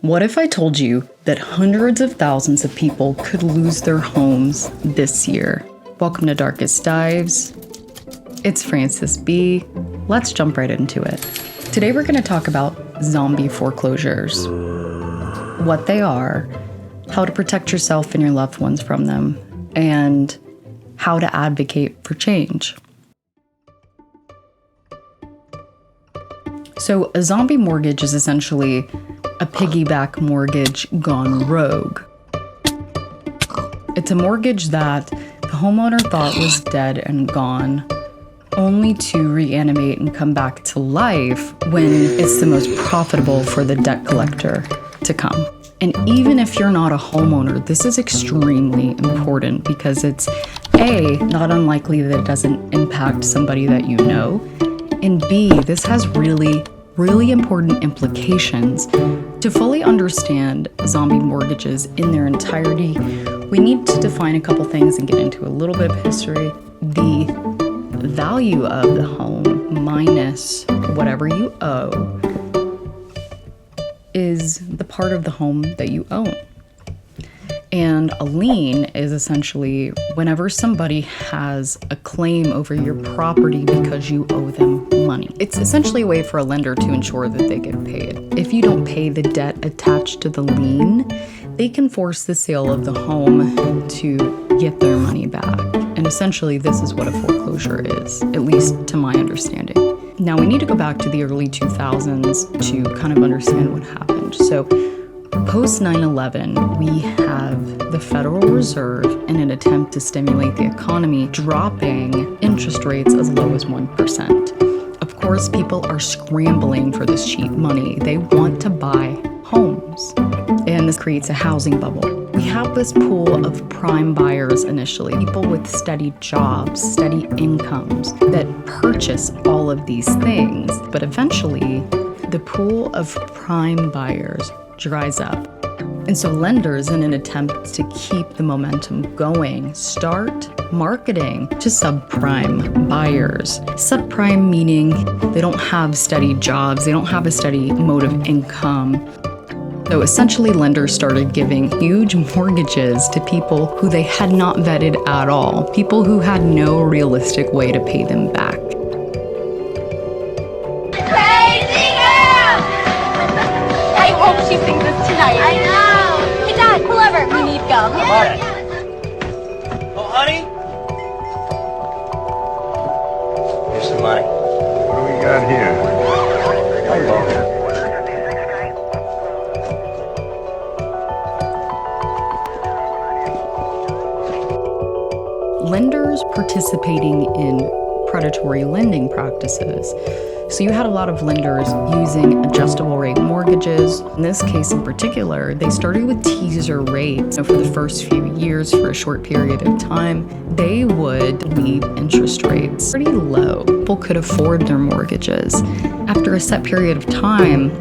What if I told you that hundreds of thousands of people could lose their homes this year? Welcome to Darkest Dives. It's Frances B. Let's jump right into it. Today we're going to talk about zombie foreclosures, what they are, how to protect yourself and your loved ones from them, and how to advocate for change. So a zombie mortgage is essentially a piggyback mortgage gone rogue. It's a mortgage that the homeowner thought was dead and gone, only to reanimate and come back to life when it's the most profitable for the debt collector to come. And even if you're not a homeowner, this is extremely important because it's A, not unlikely that it doesn't impact somebody that you know, and B, this has really important implications. To fully understand zombie mortgages in their entirety, we need to define a couple things and get into a little bit of history. The value of the home minus whatever you owe is the part of the home that you own. And a lien is essentially whenever somebody has a claim over your property because you owe them money. It's essentially a way for a lender to ensure that they get paid. If you don't pay the debt attached to the lien, they can force the sale of the home to get their money back. And essentially, this is what a foreclosure is, at least to my understanding. Now, we need to go back to the early 2000s to kind of understand what happened. So, post 9/11, we have the Federal Reserve, in an attempt to stimulate the economy, dropping interest rates as low as 1%. Of course, people are scrambling for this cheap money. They want to buy homes, and this creates a housing bubble. We have this pool of prime buyers initially, people with steady jobs, steady incomes that purchase all of these things, but eventually the pool of prime buyers dries up. And so lenders, in an attempt to keep the momentum going, start marketing to subprime buyers. Subprime meaning they don't have steady jobs, they don't have a steady mode of income. So essentially lenders started giving huge mortgages to people who they had not vetted at all, people who had no realistic way to pay them back. She sings this tonight. I know. Hey, Dad, pull over. We need gum. Yeah. Oh, honey? Here's some money. What do we got here? Lenders participating in predatory lending practices. So you had a lot of lenders using adjustable rate mortgages. In this case in particular, they started with teaser rates. So for the first few years, for a short period of time, they would leave interest rates pretty low. People could afford their mortgages. After a set period of time,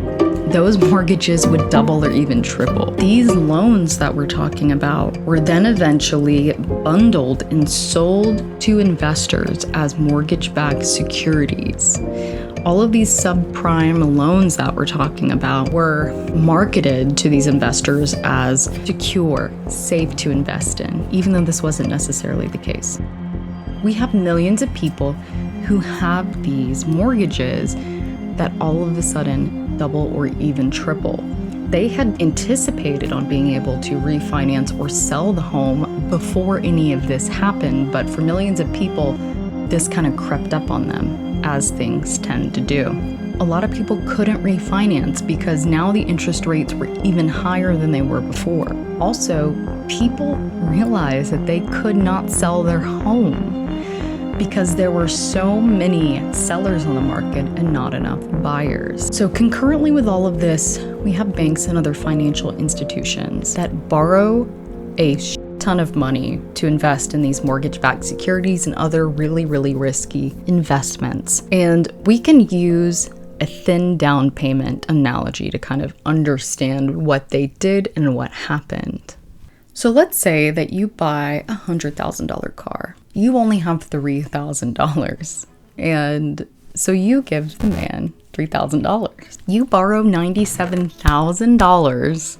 those mortgages would double or even triple. These loans that we're talking about were then eventually bundled and sold to investors as mortgage-backed securities. All of these subprime loans that we're talking about were marketed to these investors as secure, safe to invest in, even though this wasn't necessarily the case. We have millions of people who have these mortgages that all of a sudden double or even triple. They had anticipated on being able to refinance or sell the home before any of this happened, but for millions of people, this kind of crept up on them, as things tend to do. A lot of people couldn't refinance because now the interest rates were even higher than they were before. Also, people realized that they could not sell their home because there were so many sellers on the market and not enough buyers. So concurrently with all of this, we have banks and other financial institutions that borrow a ton of money to invest in these mortgage-backed securities and other really risky investments. And we can use a thin down payment analogy to kind of understand what they did and what happened. So let's say that you buy a $100,000 car. You only have $3,000. And so you give the man $3,000. You borrow $97,000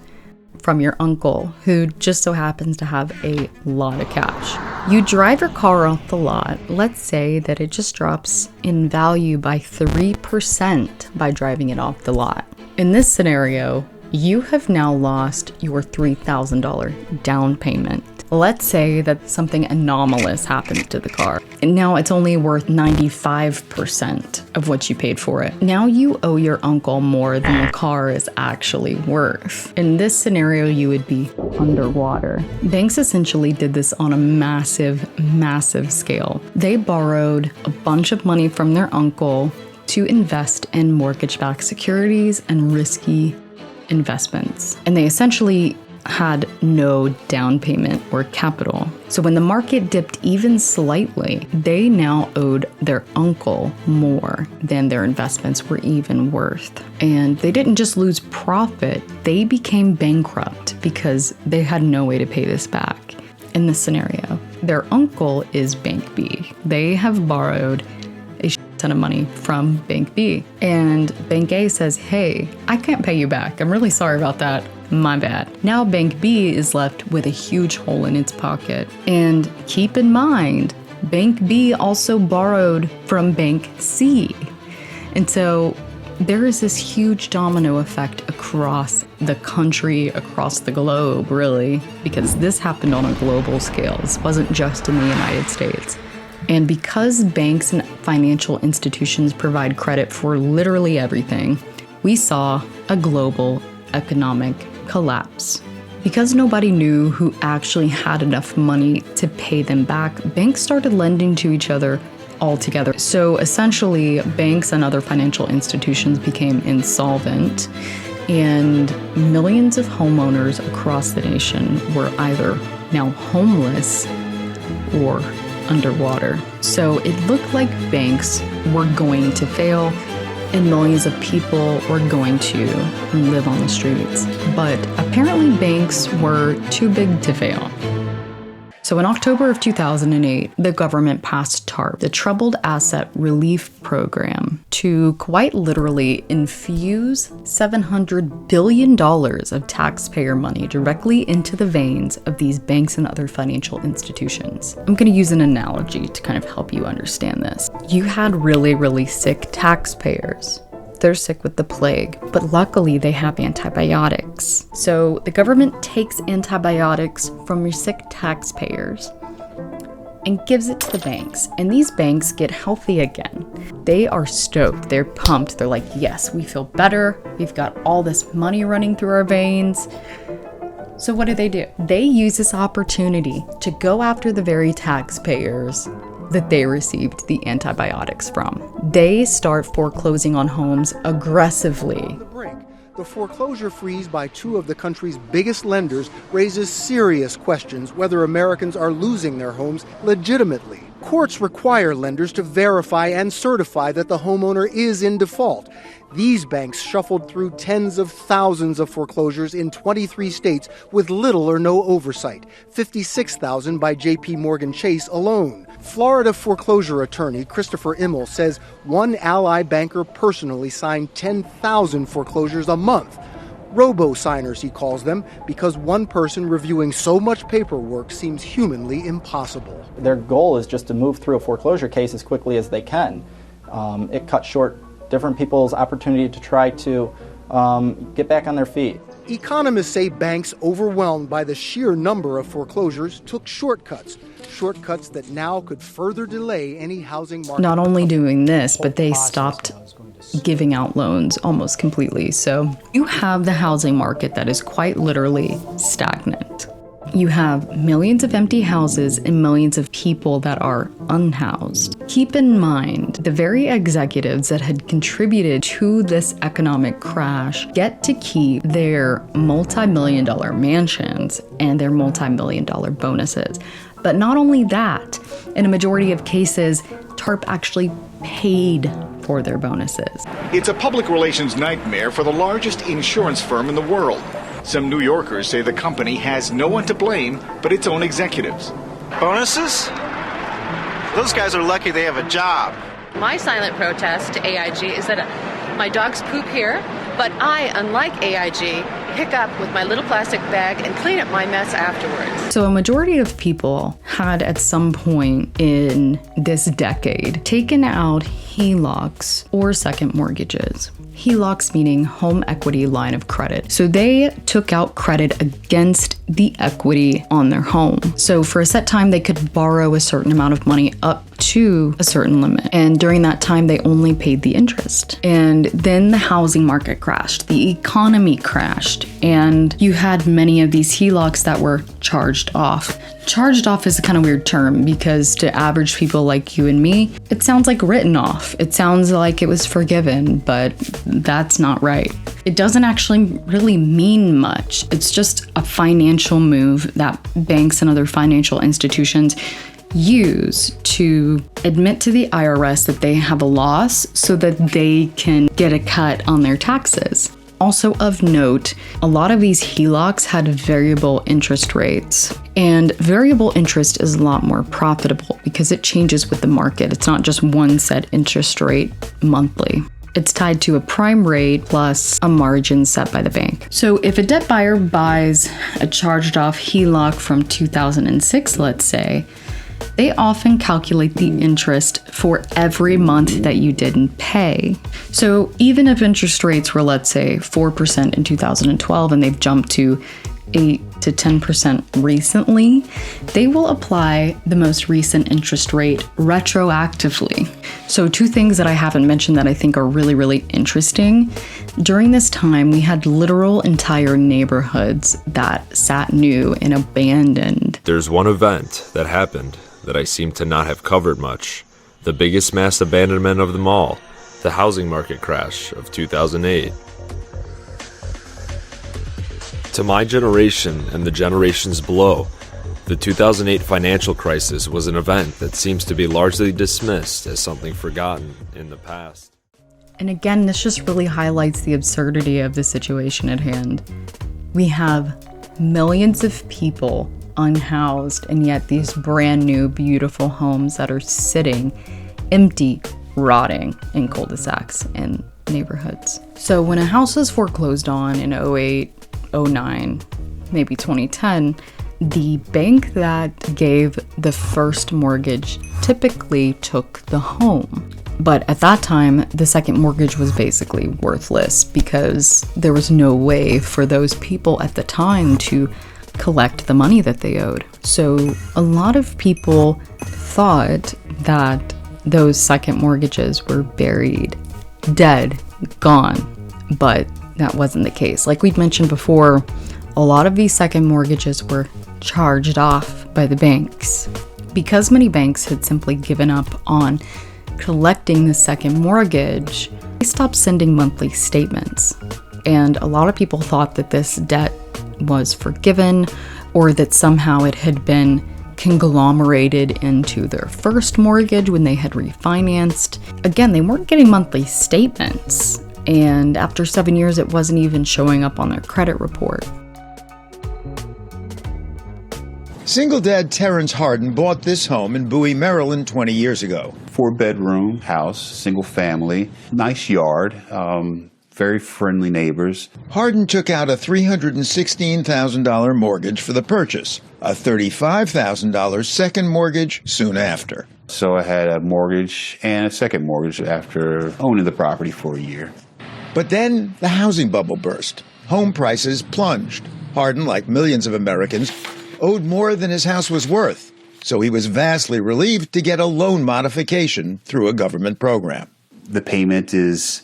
from your uncle, who just so happens to have a lot of cash. You drive your car off the lot. Let's say that it just drops in value by 3% by driving it off the lot. In this scenario, you have now lost your $3,000 down payment. Let's say that something anomalous happens to the car, and now it's only worth 95% of what you paid for it. Now you owe your uncle more than the car is actually worth. In this scenario, you would be underwater. Banks essentially did this on a massive, massive scale. They borrowed a bunch of money from their uncle to invest in mortgage-backed securities and risky investments. And they essentially had no down payment or capital. So when the market dipped even slightly, they now owed their uncle more than their investments were even worth. And they didn't just lose profit, they became bankrupt because they had no way to pay this back. In this scenario, their uncle is Bank B. They have borrowed a ton of money from Bank B. And Bank A says, hey, I can't pay you back. I'm really sorry about that. My bad. Now Bank B is left with a huge hole in its pocket. And keep in mind, Bank B also borrowed from Bank C. And so there is this huge domino effect across the country, across the globe, really, because this happened on a global scale. This wasn't just in the United States. And because banks and financial institutions provide credit for literally everything, we saw a global economic collapse. Because nobody knew who actually had enough money to pay them back, banks started lending to each other altogether. So essentially, banks and other financial institutions became insolvent, and millions of homeowners across the nation were either now homeless or underwater. So it looked like banks were going to fail and millions of people were going to live on the streets. But apparently banks were too big to fail. So in October of 2008, the government passed TARP, the Troubled Asset Relief Program, to quite literally infuse $700 billion of taxpayer money directly into the veins of these banks and other financial institutions. I'm going to use an analogy to kind of help you understand this. You had really, really sick taxpayers. They're sick with the plague, but luckily they have antibiotics. So the government takes antibiotics from your sick taxpayers and gives it to the banks. And these banks get healthy again. They are stoked. They're pumped. They're like, yes, we feel better. We've got all this money running through our veins. So what do? They use this opportunity to go after the very taxpayers that they received the antibiotics from. They start foreclosing on homes aggressively. The foreclosure freeze by two of the country's biggest lenders raises serious questions whether Americans are losing their homes legitimately. Courts require lenders to verify and certify that the homeowner is in default. These banks shuffled through tens of thousands of foreclosures in 23 states with little or no oversight, 56,000 by J.P. Morgan Chase alone. Florida foreclosure attorney Christopher Immel says one Ally banker personally signed 10,000 foreclosures a month. Robo-signers, he calls them, because one person reviewing so much paperwork seems humanly impossible. Their goal is just to move through a foreclosure case as quickly as they can. It cuts short different people's opportunity to try to get back on their feet. Economists say banks overwhelmed by the sheer number of foreclosures took shortcuts that now could further delay any housing market. Not only doing this, but they stopped giving out loans almost completely. So you have the housing market that is quite literally stagnant. You have millions of empty houses and millions of people that are unhoused. Keep in mind, the very executives that had contributed to this economic crash get to keep their multi-million-dollar mansions and their multi-million-dollar bonuses. But not only that, in a majority of cases, TARP actually paid for their bonuses. It's a public relations nightmare for the largest insurance firm in the world. Some New Yorkers say the company has no one to blame but its own executives. Bonuses? Those guys are lucky they have a job. My silent protest to AIG is that My dogs poop here, but I, unlike AIG, pick up with my little plastic bag and clean up my mess afterwards. So a majority of people had at some point in this decade taken out helocs or second mortgages. HELOCs meaning home equity line of credit. So they took out credit against the equity on their home. So for a set time, they could borrow a certain amount of money up to a certain limit. And during that time, they only paid the interest. And then the housing market crashed, the economy crashed, and you had many of these HELOCs that were charged off. Charged off is a kind of weird term because to average people like you and me, it sounds like written off. It sounds like it was forgiven, but that's not right. It doesn't actually really mean much. It's just a financial move that banks and other financial institutions use to admit to the IRS that they have a loss so that they can get a cut on their taxes. Also of note, a lot of these HELOCs had variable interest rates, and variable interest is a lot more profitable because it changes with the market. It's not just one set interest rate monthly. It's tied to a prime rate plus a margin set by the bank. So if a debt buyer buys a charged off HELOC from 2006, let's say, they often calculate the interest for every month that you didn't pay. So even if interest rates were, let's say, 4% in 2012 and they've jumped to 8 to 10% recently, they will apply the most recent interest rate retroactively. So two things that I haven't mentioned that I think are really, really interesting. During this time, we had literal entire neighborhoods that sat new and abandoned. There's one event that happened that I seem to not have covered much. The biggest mass abandonment of them all, the housing market crash of 2008. To my generation and the generations below, the 2008 financial crisis was an event that seems to be largely dismissed as something forgotten in the past. And again, this just really highlights the absurdity of the situation at hand. We have millions of people unhoused, and yet these brand new, beautiful homes that are sitting empty, rotting in cul-de-sacs and neighborhoods. So when a house was foreclosed on in 08, 09, maybe 2010, the bank that gave the first mortgage typically took the home. But at that time, the second mortgage was basically worthless because there was no way for those people at the time to collect the money that they owed. So a lot of people thought that those second mortgages were buried, dead, gone, but that wasn't the case. Like we'd mentioned before, a lot of these second mortgages were charged off by the banks. Because many banks had simply given up on collecting the second mortgage, they stopped sending monthly statements. And a lot of people thought that this debt was forgiven or that somehow it had been conglomerated into their first mortgage when they had refinanced. Again, they weren't getting monthly statements, and after 7 years it wasn't even showing up on their credit report. Single dad Terrence Harden bought this home in Bowie, Maryland 20 years ago. 4-bedroom house, single family, nice yard, very friendly neighbors. Harden took out a $316,000 mortgage for the purchase, a $35,000 second mortgage soon after. So I had a mortgage and a second mortgage after owning the property for a year. But then the housing bubble burst. Home prices plunged. Harden, like millions of Americans, owed more than his house was worth. So he was vastly relieved to get a loan modification through a government program. The payment is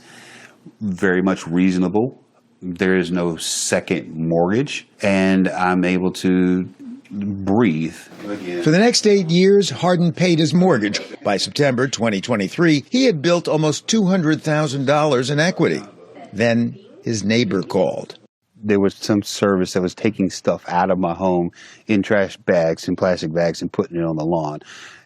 very much reasonable. There is no second mortgage, and I'm able to breathe. For the next 8 years, Harden paid his mortgage. By September 2023, he had built almost $200,000 in equity. Then his neighbor called. There was some service that was taking stuff out of my home in trash bags and plastic bags and putting it on the lawn.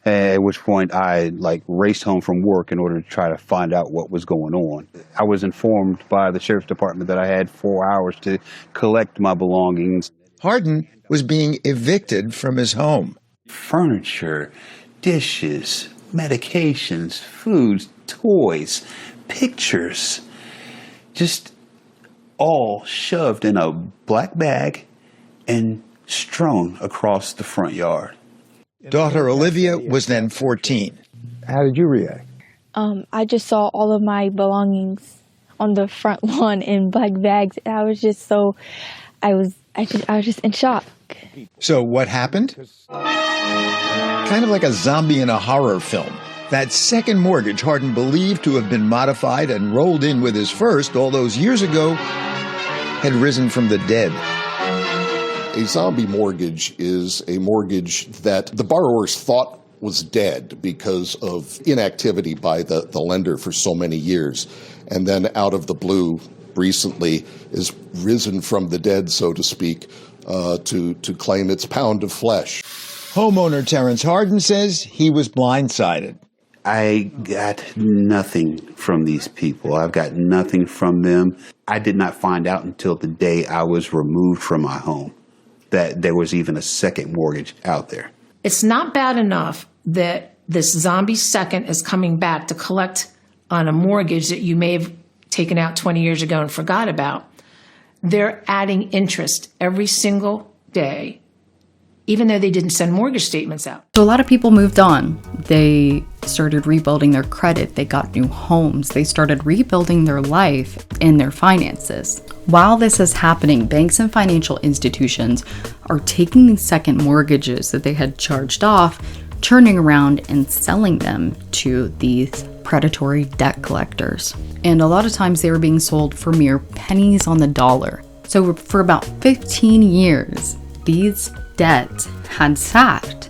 At which point I raced home from work in order to try to find out what was going on. I was informed by the sheriff's department that I had 4 hours to collect my belongings. Harden was being evicted from his home. Furniture, dishes, medications, foods, toys, pictures. just all shoved in a black bag and strewn across the front yard. Daughter Olivia was then 14. How did you react? I just saw all of my belongings on the front lawn in black bags. And I was just I was just in shock. So what happened? Kind of like a zombie in a horror film. That second mortgage Hardin believed to have been modified and rolled in with his first all those years ago had risen from the dead. A zombie mortgage is a mortgage that the borrowers thought was dead because of inactivity by the lender for so many years, and then out of the blue recently is risen from the dead, so to speak, to claim its pound of flesh. Homeowner Terrence Hardin says he was blindsided. I got nothing from these people. I've got nothing from them. I did not find out until the day I was removed from my home that there was even a second mortgage out there. It's not bad enough that this zombie second is coming back to collect on a mortgage that you may have taken out 20 years ago and forgot about. They're adding interest every single day, even though they didn't send mortgage statements out. So a lot of people moved on. They started rebuilding their credit. They got new homes. They started rebuilding their life and their finances. While this is happening, banks and financial institutions are taking these second mortgages that they had charged off, turning around and selling them to these predatory debt collectors. And a lot of times they were being sold for mere pennies on the dollar. So for about 15 years, these debts had sat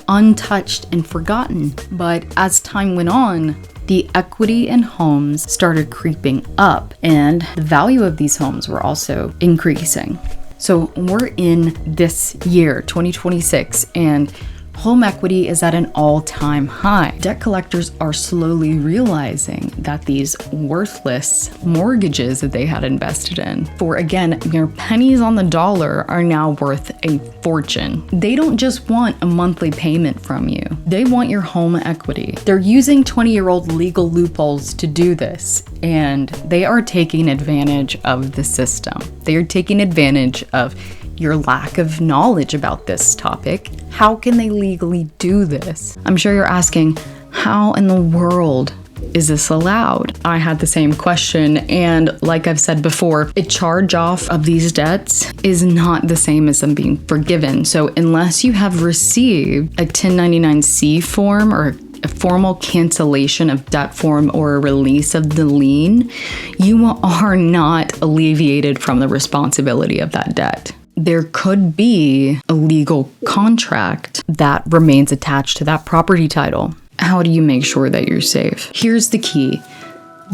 untouched and forgotten. But as time went on, the equity in homes started creeping up, and the value of these homes were also increasing. So we're in this year, 2026, and home equity is at an all-time high. Debt collectors are slowly realizing that these worthless mortgages that they had invested in for, again, mere pennies on the dollar are now worth a fortune. They don't just want a monthly payment from you. They want your home equity. They're using 20-year-old legal loopholes to do this, and they are taking advantage of the system. They are taking advantage of your lack of knowledge about this topic. How can they legally do this? I'm sure you're asking, how in the world is this allowed? I had the same question, and like I've said before, a charge off of these debts is not the same as them being forgiven. So unless you have received a 1099-C form or a formal cancellation of debt form or a release of the lien, you are not alleviated from the responsibility of that debt. There could be a legal contract that remains attached to that property title. How do you make sure that you're safe? Here's the key.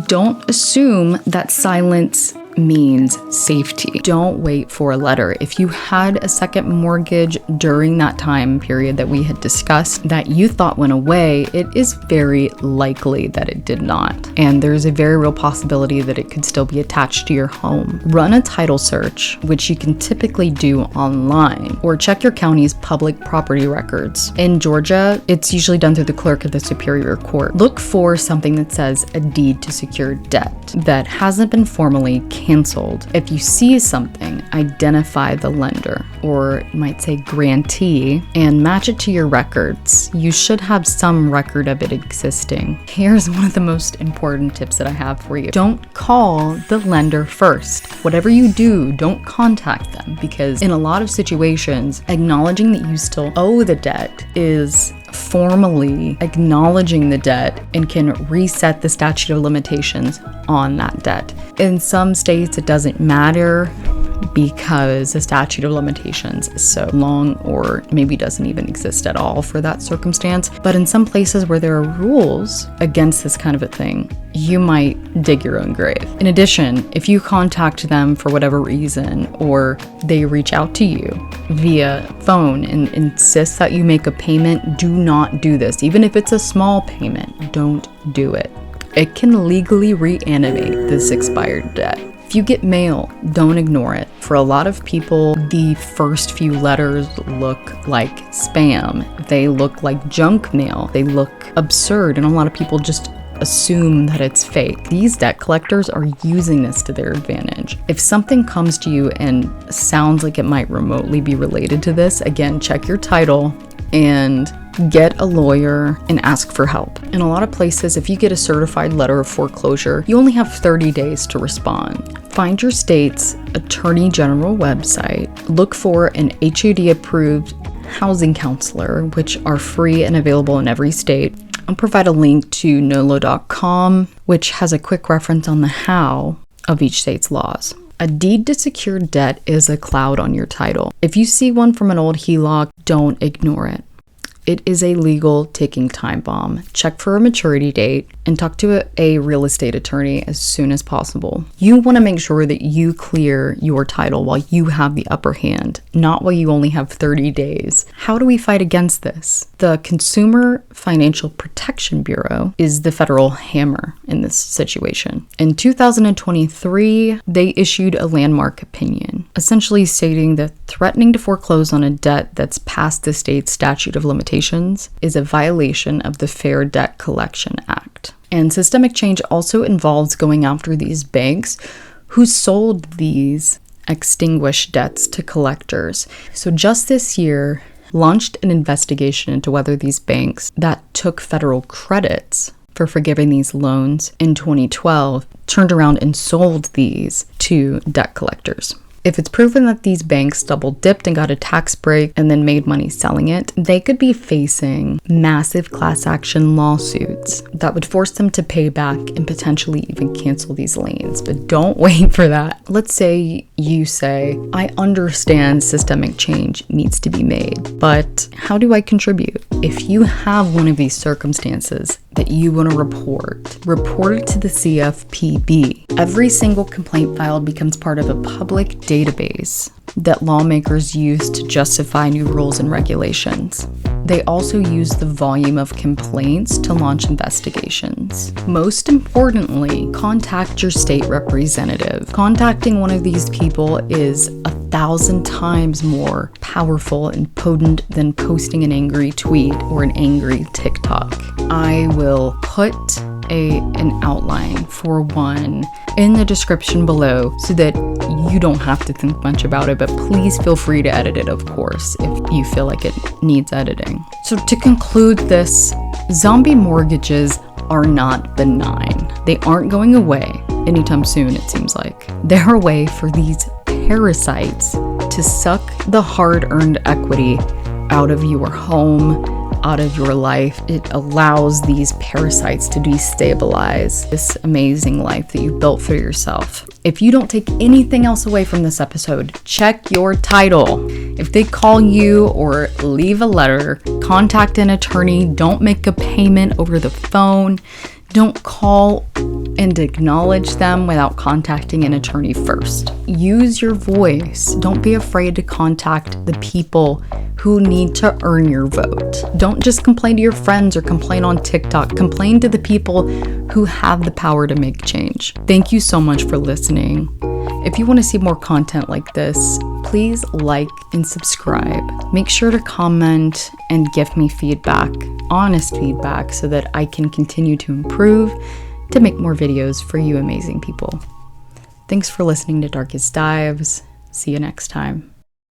Don't assume that silence means safety. Don't wait for a letter. If you had a second mortgage during that time period that we had discussed that you thought went away, it is very likely that it did not. And there's a very real possibility that it could still be attached to your home. Run a title search, which you can typically do online, or check your county's public property records. In Georgia, it's usually done through the clerk of the Superior Court. Look for something that says a deed to secured debt that hasn't been formally canceled. If you see something, identify the lender, or you might say grantee, and match it to your records. You should have some record of it existing. Here's one of the most important tips that I have for you. Don't call the lender first. Whatever you do, don't contact them, because in a lot of situations, acknowledging that you still owe the debt is formally acknowledging the debt and can reset the statute of limitations on that debt. In some states, it doesn't matter because the statute of limitations is so long, or maybe doesn't even exist at all for that circumstance. But in some places where there are rules against this kind of a thing, you might dig your own grave. In addition, if you contact them for whatever reason, or they reach out to you via phone and insist that you make a payment, do not do this. Even if it's a small payment, don't do it. It can legally reanimate this expired debt. If you get mail, don't ignore it. For a lot of people, the first few letters look like spam. They look like junk mail. They look absurd, and a lot of people just assume that it's fake. These debt collectors are using this to their advantage. If something comes to you and sounds like it might remotely be related to this, again, check your title and get a lawyer and ask for help. In a lot of places, if you get a certified letter of foreclosure, you only have 30 days to respond. Find your state's Attorney General website, look for an HUD approved housing counselor, which are free and available in every state. I'll provide a link to nolo.com, which has a quick reference on the how of each state's laws. A deed to secure debt is a cloud on your title. If you see one from an old HELOC, don't ignore it. It is a legal ticking time bomb. Check for a maturity date and talk to a real estate attorney as soon as possible. You want to make sure that you clear your title while you have the upper hand, not while you only have 30 days. How do we fight against this? The Consumer Financial Protection Bureau is the federal hammer in this situation. In 2023, they issued a landmark opinion, essentially stating that threatening to foreclose on a debt that's past the state's statute of limitations is a violation of the Fair Debt Collection Act. And systemic change also involves going after these banks who sold these extinguished debts to collectors. So just this year, launched an investigation into whether these banks that took federal credits for forgiving these loans in 2012 turned around and sold these to debt collectors. If it's proven that these banks double dipped and got a tax break and then made money selling it, they could be facing massive class action lawsuits that would force them to pay back and potentially even cancel these liens. But don't wait for that. Let's say you say, I understand systemic change needs to be made, but how do I contribute? If you have one of these circumstances that you want to report it to the CFPB. Every single complaint filed becomes part of a public database that lawmakers use to justify new rules and regulations. They also use the volume of complaints to launch investigations. Most importantly, contact your state representative. Contacting one of these people is 1,000 times more powerful and potent than posting an angry tweet or an angry TikTok. I will put an outline for one in the description below so that you don't have to think much about it, but please feel free to edit it, of course, if you feel like it needs editing. So to conclude this, zombie mortgages are not benign. They aren't going away anytime soon, it seems like. They're a way for these parasites to suck the hard-earned equity out of your home, out of your life. It allows these parasites to destabilize this amazing life that you've built for yourself. If you don't take anything else away from this episode, check your title. If they call you or leave a letter, contact an attorney. Don't make a payment over the phone. Don't call and acknowledge them without contacting an attorney first. Use your voice. Don't be afraid to contact the people who need to earn your vote. Don't just complain to your friends or complain on TikTok. Complain to the people who have the power to make change. Thank you so much for listening. If you want to see more content like this, please like and subscribe. Make sure to comment and give me feedback, honest feedback, so that I can continue to improve, to make more videos for you amazing people. Thanks for listening to Darkest Dives. See you next time.